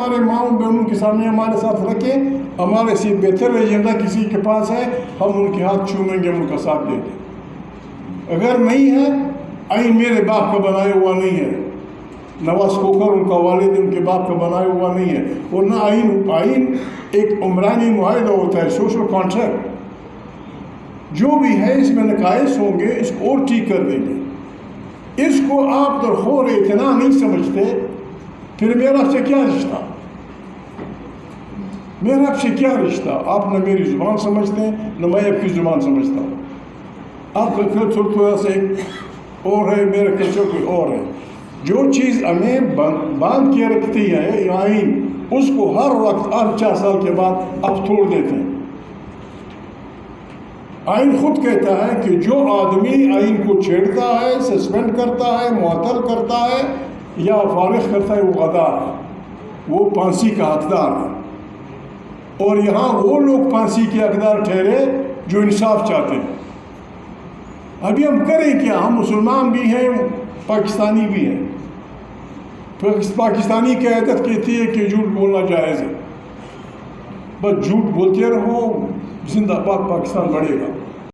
ہمارے ماؤں بہنوں کے سامنے ہمارے ساتھ رکھیں، ہمارے سے بہتر ایجنڈا کسی کے پاس ہے، ہم ان کے ہاتھ چومیں گے، ان کا ساتھ دیں گے۔ اگر نہیں ہے، آئین میرے باپ کا بنایا ہوا نہیں ہے، نواز کھوکھر ان کا والد ان کے باپ کا بنایا ہوا نہیں ہے، اور نہ آئین ایک عمرانی معاہدہ ہوتا ہے، سوشل کانٹریکٹ۔ جو بھی ہے اس میں نقائص ہوں گے، اس کو اور ٹھیک کر دیں گے۔ اس کو آپ درخور اتنا نہیں سمجھتے، پھر میرا آپ سے کیا رشتہ؟ میرا آپ سے کیا رشتہ؟ آپ نہ میری زبان سمجھتے ہیں، نہ میں آپ کی زبان سمجھتا ہوں۔ آپ کا کلچر تھوڑا سا ایک اور ہے، میرا کلچر کوئی اور ہے۔ جو چیز ہمیں باندھ کے رکھتی ہے آئین، اس کو ہر وقت 4 سال کے بعد آپ توڑ دیتے ہیں۔ آئین خود کہتا ہے کہ جو آدمی آئین کو چھیڑتا ہے، سسپینڈ کرتا ہے، معطل کرتا ہے یا فارغ کرتا ہے، وہ غدار ہے، وہ پھانسی کا حقدار ہے۔ اور یہاں وہ لوگ پھانسی کے حقدار ٹھہرے جو انصاف چاہتے ہیں۔ ابھی ہم کریں کیا؟ ہم مسلمان بھی ہیں، پاکستانی بھی ہیں۔ پاکستانی کی عادت کہتی ہے کہ جھوٹ بولنا جائز ہے، بس جھوٹ بولتے رہو، زندہ باد پاکستان بڑھے گا۔